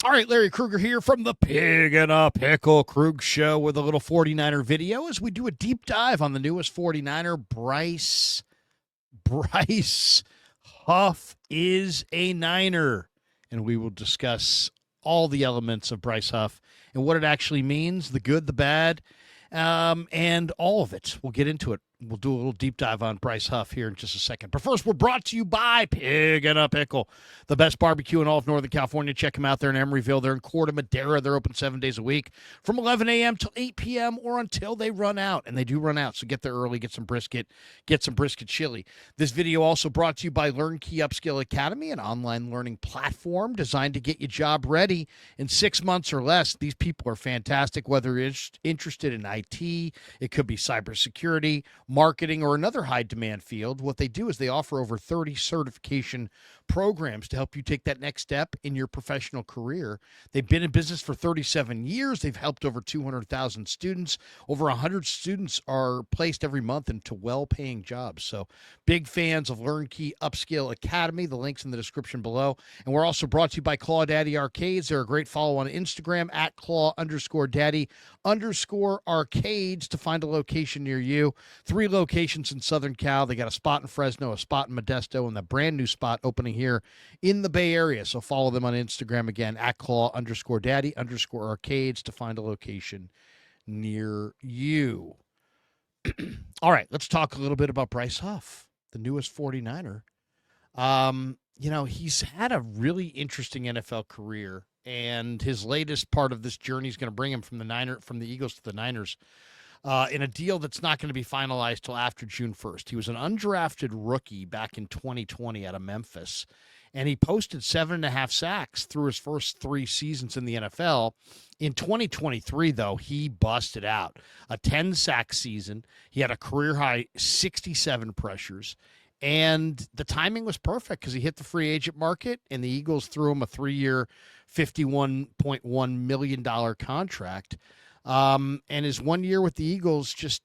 All right, Larry Krueger here from the Pig and a Pickle Krug Show with a little 49er video as we do a deep dive on the newest 49er, Bryce Huff is a Niner. And we will discuss all the elements of Bryce Huff and what it actually means, the good, the bad, and all of it. We'll get into it. We'll do a little deep dive on Bryce Huff here in just a second. But first, we're brought to you by Pig and a Pickle, the best barbecue in all of Northern California. Check them out there in Emeryville. They're in Corte Madera. They're open 7 days a week from 11 a.m. till 8 p.m. or until they run out. And they do run out, so get there early, get some brisket chili. This video also brought to you by LearnKey Upskill Academy, an online learning platform designed to get you job ready in 6 months or less. These people are fantastic, whether you're interested in IT, it could be cybersecurity, marketing, or another high-demand field. What they do is they offer over 30 certification programs to help you take that next step in your professional career. They've been in business for 37 years. They've helped over 200,000 students. Over 100 students are placed every month into well-paying jobs. So big fans of LearnKey Upskill Academy. The link's in the description below. And we're also brought to you by Claw Daddy Arcades. They're a great follow on Instagram at Claw_Daddy_Arcades to find a location near you. 3 locations in Southern Cal. They got a spot in Fresno, a spot in Modesto, and the brand new spot opening here in the Bay Area. So follow them on Instagram again at Claw_Daddy_Arcades to find a location near you. All right, let's talk a little bit about Bryce Huff, the newest 49er. He's had a really interesting NFL career, and his latest part of this journey is going to bring him from the Eagles to the Niners in a deal that's not going to be finalized till after June 1st. He was an undrafted rookie back in 2020 out of Memphis, and he posted 7.5 sacks through his first 3 seasons in the NFL. In 2023, though, he busted out a 10-sack season. He had a career-high 67 pressures, and the timing was perfect because he hit the free agent market, and the Eagles threw him a 3-year, $51.1 million contract. And his 1 year with the Eagles just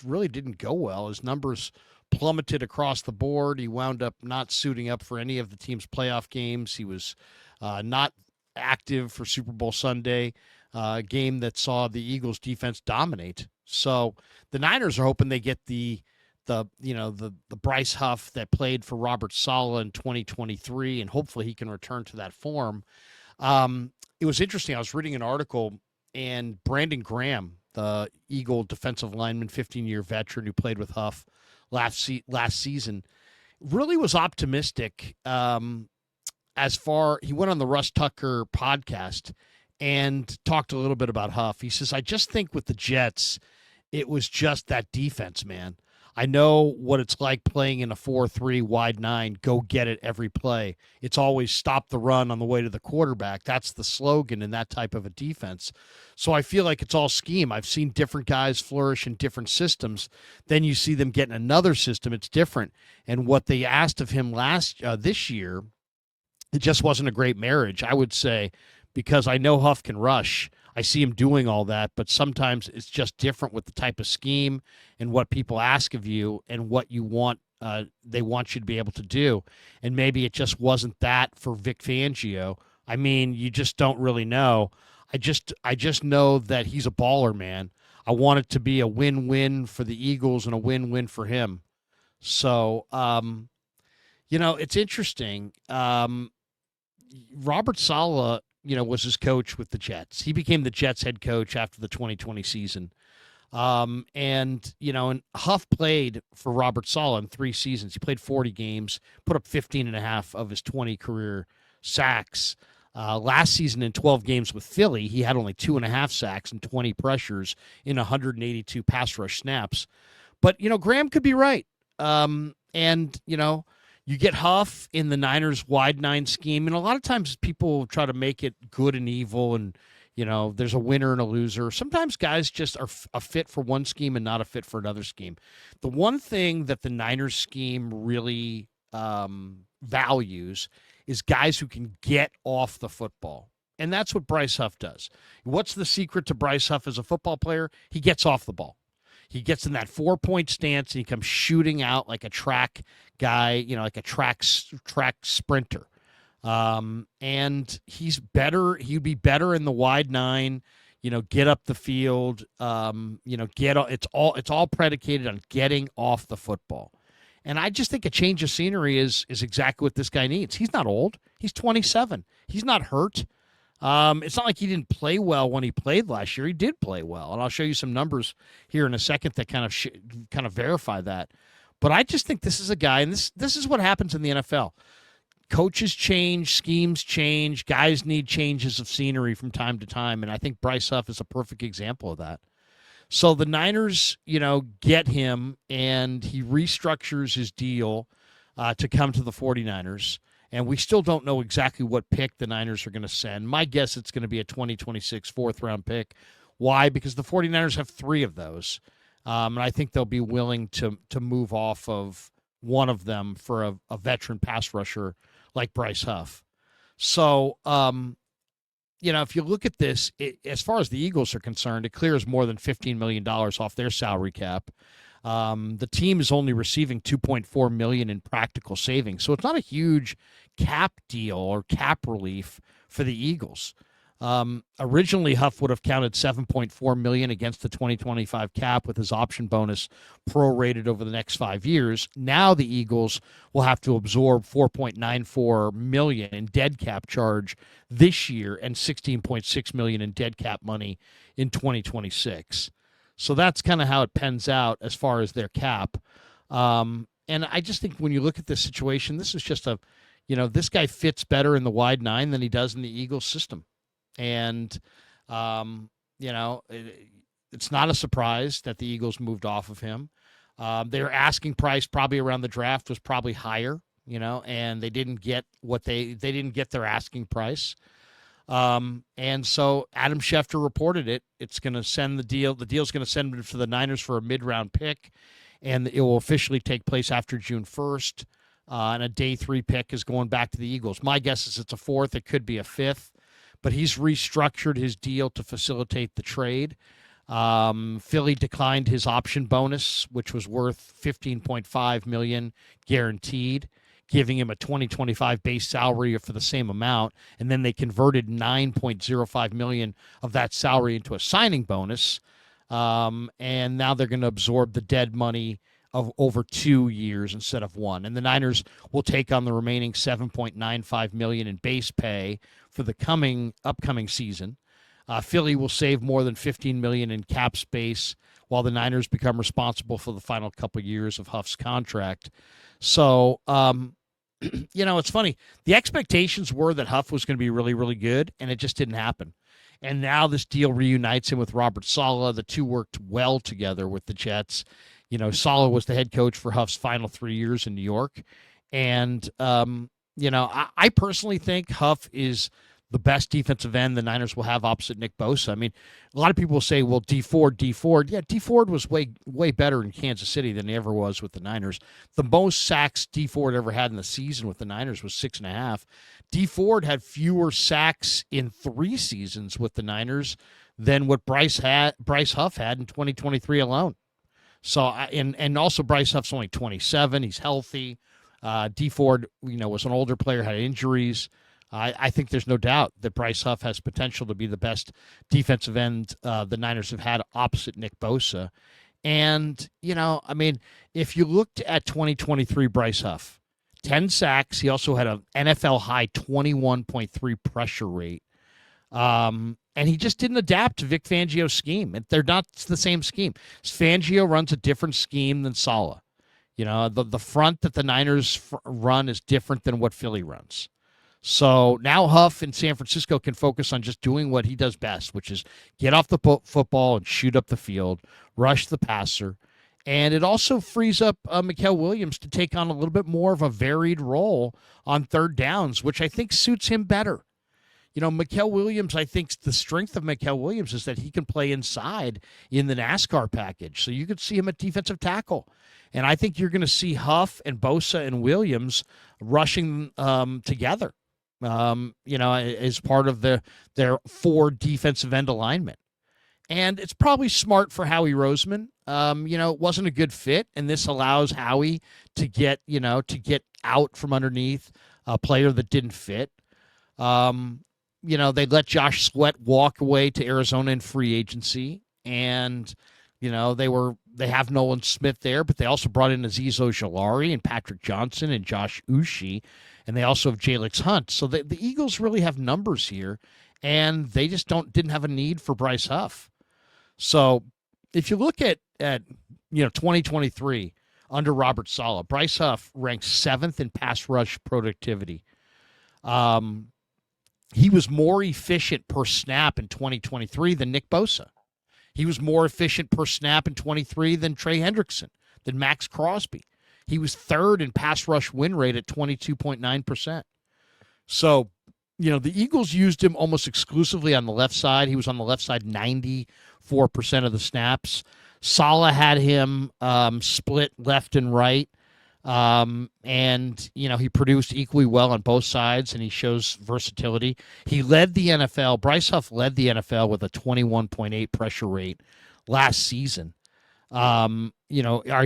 really didn't go well. His numbers plummeted across the board. He wound up not suiting up for any of the team's playoff games. He was not active for Super Bowl Sunday, a game that saw the Eagles defense dominate. So the Niners are hoping they get the Bryce Huff that played for Robert Saleh in 2023, and hopefully he can return to that form. It was interesting. I was reading an article, and Brandon Graham, the Eagle defensive lineman, 15-year veteran who played with Huff last season, really was optimistic. He went on the Russ Tucker podcast and talked a little bit about Huff. He says, I just think with the Jets, it was just that defense, man. I know what it's like playing in a 4-3 wide 9, go get it every play. It's always stop the run on the way to the quarterback. That's the slogan in that type of a defense. So I feel like it's all scheme. I've seen different guys flourish in different systems. Then you see them get in another system. It's different. And what they asked of him this year, it just wasn't a great marriage, I would say, because I know Huff can rush. I see him doing all that, but sometimes it's just different with the type of scheme and what people ask of you and what you want. They want you to be able to do. And maybe it just wasn't that for Vic Fangio. I mean, you just don't really know. I just know that he's a baller, man. I want it to be a win-win for the Eagles and a win-win for him. So, it's interesting. Robert Saleh, was his coach with the Jets. He became the Jets head coach after the 2020 season. And Huff played for Robert Saleh in 3 seasons. He played 40 games, put up 15.5 of his 20 career sacks. Last season in 12 games with Philly, he had only 2.5 sacks and 20 pressures in 182 pass rush snaps. But, Graham could be right. You get Huff in the Niners wide 9 scheme, and a lot of times people try to make it good and evil, and there's a winner and a loser. Sometimes guys just are a fit for one scheme and not a fit for another scheme. The one thing that the Niners scheme really values is guys who can get off the football, and that's what Bryce Huff does. What's the secret to Bryce Huff as a football player? He gets off the ball. He gets in that 4-point stance and he comes shooting out like a track guy, like a track sprinter. And he's better. He'd be better in the wide nine. Get up the field. It's all predicated on getting off the football. And I just think a change of scenery is exactly what this guy needs. He's not old. He's 27. He's not hurt. It's not like he didn't play well when he played last year. He did play well, and I'll show you some numbers here in a second that kind of verify that. But I just think this is a guy, and this is what happens in the NFL. Coaches change, schemes change, guys need changes of scenery from time to time, and I think Bryce Huff is a perfect example of that. So the Niners, get him, and he restructures his deal to come to the 49ers. And we still don't know exactly what pick the Niners are going to send. My guess it's going to be a 2026 fourth-round pick. Why? Because the 49ers have 3 of those. And I think they'll be willing to move off of one of them for a veteran pass rusher like Bryce Huff. So, if you look at this, as far as the Eagles are concerned, it clears more than $15 million off their salary cap. The team is only receiving $2.4 million in practical savings, so it's not a huge cap deal or cap relief for the Eagles. Originally, Huff would have counted $7.4 million against the 2025 cap with his option bonus prorated over the next 5 years. Now the Eagles will have to absorb $4.94 million in dead cap charge this year and $16.6 million in dead cap money in 2026. So that's kind of how it pans out as far as their cap. And I just think when you look at this situation, this is just this guy fits better in the wide nine than he does in the Eagles system. And, it's not a surprise that the Eagles moved off of him. Their asking price probably around the draft was probably higher, and they didn't get they didn't get their asking price. And so Adam Schefter reported it. It's going to send the deal. The deal's going to send it to the Niners for a mid-round pick, and it will officially take place after June 1st. And a day 3 pick is going back to the Eagles. My guess is it's a 4th. It could be a 5th. But he's restructured his deal to facilitate the trade. Philly declined his option bonus, which was worth $15.5 million guaranteed, giving him a 2025 base salary for the same amount, and then they converted $9.05 million of that salary into a signing bonus, and now they're going to absorb the dead money of over 2 years instead of 1. And the Niners will take on the remaining $7.95 million in base pay for the upcoming season. Philly will save more than $15 million in cap space, while the Niners become responsible for the final couple years of Huff's contract. So, it's funny. The expectations were that Huff was going to be really, really good, and it just didn't happen. And now this deal reunites him with Robert Saleh. The two worked well together with the Jets. Saleh was the head coach for Huff's final 3 years in New York. And, I personally think Huff is the best defensive end the Niners will have opposite Nick Bosa. I mean, a lot of people will say, well, D Ford. Yeah, D Ford was way, way better in Kansas City than he ever was with the Niners. The most sacks D Ford ever had in the season with the Niners was 6.5. D Ford had fewer sacks in 3 seasons with the Niners than what Bryce Huff had in 2023 alone. So, and also Bryce Huff's only 27. He's healthy. D Ford, was an older player, had injuries. I think there's no doubt that Bryce Huff has potential to be the best defensive end the Niners have had opposite Nick Bosa. And, if you looked at 2023 Bryce Huff, 10 sacks. He also had an NFL high 21.3 pressure rate. And he just didn't adapt to Vic Fangio's scheme. They're not the same scheme. Fangio runs a different scheme than Saleh. The front that the Niners run is different than what Philly runs. So now Huff in San Francisco can focus on just doing what he does best, which is get off the football and shoot up the field, rush the passer. And it also frees up Mikael Williams to take on a little bit more of a varied role on third downs, which I think suits him better. Mikael Williams, I think the strength of Mikael Williams is that he can play inside in the NASCAR package. So you could see him at defensive tackle. And I think you're going to see Huff and Bosa and Williams rushing together, as part of their 4 defensive end alignment. And it's probably smart for Howie Roseman. It wasn't a good fit, and this allows Howie to get out from underneath a player that didn't fit. They let Josh Sweat walk away to Arizona in free agency, and they have Nolan Smith there, but they also brought in Azeez Ojulari and Patrick Johnson and Josh Uche, and they also have Jalix Hunt. So the Eagles really have numbers here, and they just didn't have a need for Bryce Huff. So if you look at 2023 under Robert Saleh, Bryce Huff ranked 7th in pass rush productivity. He was more efficient per snap in 2023 than Nick Bosa. He was more efficient per snap in 23 than Trey Hendrickson, than Max Crosby. He was 3rd in pass rush win rate at 22.9%. So, the Eagles used him almost exclusively on the left side. He was on the left side 94% of the snaps. Saleh had him split left and right. He produced equally well on both sides, and he shows versatility. He led the NFL. Bryce Huff led the NFL with a 21.8 pressure rate last season. I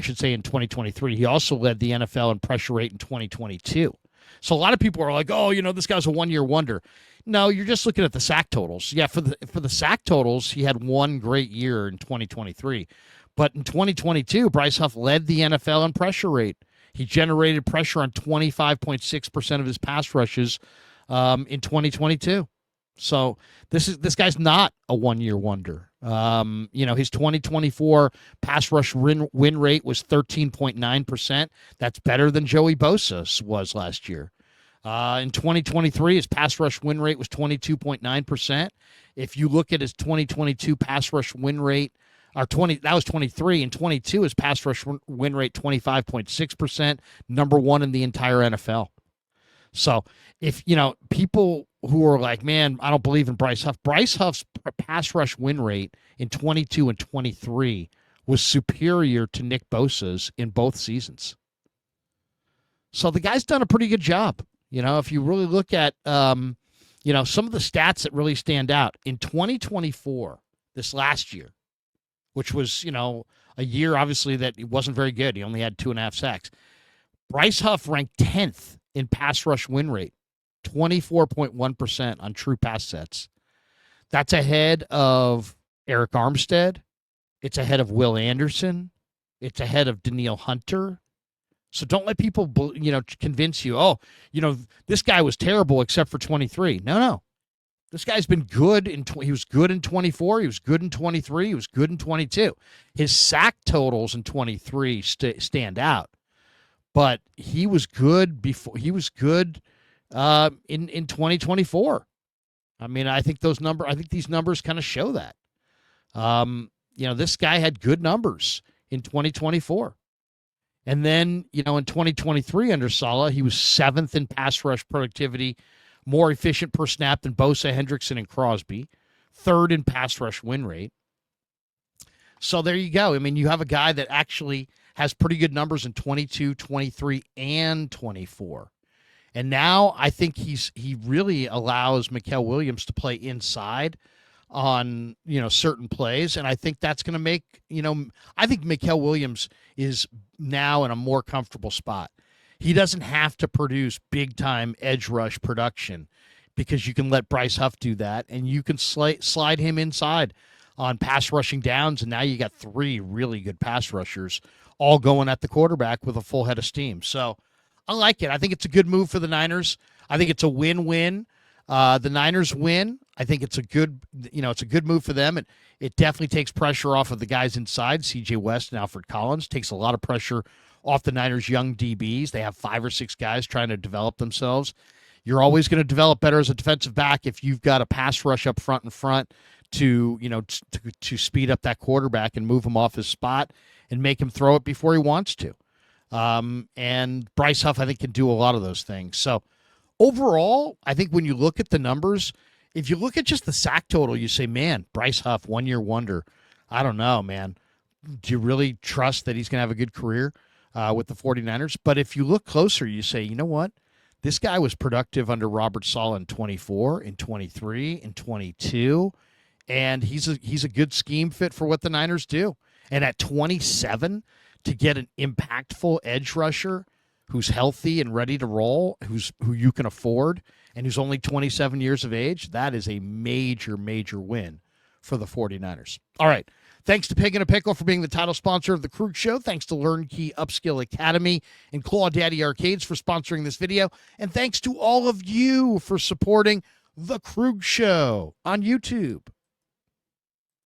should say in 2023. He also led the NFL in pressure rate in 2022. So a lot of people are like, oh, this guy's a one-year wonder. No, you're just looking at the sack totals. Yeah, for the sack totals, he had one great year in 2023. But in 2022, Bryce Huff led the NFL in pressure rate. He generated pressure on 25.6% of his pass rushes in 2022. So this guy's not a one-year wonder. His 2024 pass rush win rate was 13.9%. That's better than Joey Bosa's was last year. In 2023, his pass rush win rate was 22.9%. If you look at his 2022 pass rush win rate, that was 23. In 22, his pass rush win rate 25.6%, number 1 in the entire NFL. So if people who are like, man, I don't believe in Bryce Huff's pass rush win rate in 22 and 23 was superior to Nick Bosa's in both seasons. So the guy's done a pretty good job. If you really look at some of the stats that really stand out in 2024, this last year, which was, a year, obviously, that he wasn't very good. He only had 2.5 sacks. Bryce Huff ranked 10th in pass rush win rate, 24.1% on true pass sets. That's ahead of Eric Armstead. It's ahead of Will Anderson. It's ahead of Danielle Hunter. So don't let people, convince you, this guy was terrible except for 23. No. This guy's been good. He was good in 24. He was good in 23. He was good in 22. His sack totals in 23 stand out, but he was good before. He was good in 2024. I mean, I think these numbers kind of show that. This guy had good numbers in 2024. And then, in 2023 under Saleh, he was 7th in pass rush productivity, more efficient per snap than Bosa, Hendrickson, and Crosby, 3rd in pass rush win rate. So there you go. I mean, you have a guy that actually has pretty good numbers in 22, 23, and 24. And now I think he really allows Mikael Williams to play inside on, certain plays. And I think that's going to make, I think Mikael Williams is now in a more comfortable spot. He doesn't have to produce big-time edge rush production because you can let Bryce Huff do that, and you can slide him inside on pass rushing downs, and now you got 3 really good pass rushers all going at the quarterback with a full head of steam. So I like it. I think it's a good move for the Niners. I think it's a win-win. The Niners win. I think it's a good move for them. It definitely takes pressure off of the guys inside, C.J. West and Alfred Collins. Takes a lot of pressure off the Niners' young DBs. They have 5 or 6 guys trying to develop themselves. You're always going to develop better as a defensive back if you've got a pass rush up front to speed up that quarterback and move him off his spot and make him throw it before he wants to. And Bryce Huff, I think, can do a lot of those things. So overall, I think when you look at the numbers, if you look at just the sack total, you say, man, Bryce Huff, one-year wonder. I don't know, man. Do you really trust that he's going to have a good career with the 49ers? But if you look closer, you say, you know what? This guy was productive under Robert Saleh in 24, in 23, in 22, and he's a good scheme fit for what the Niners do. And at 27, to get an impactful edge rusher who's healthy and ready to roll, who you can afford, and who's only 27 years of age, that is a major, major win for the 49ers. All right. Thanks to Pig and a Pickle for being the title sponsor of the Krug Show. Thanks to LearnKey Upskill Academy and Claw Daddy Arcades for sponsoring this video. And thanks to all of you for supporting the Krug Show on YouTube.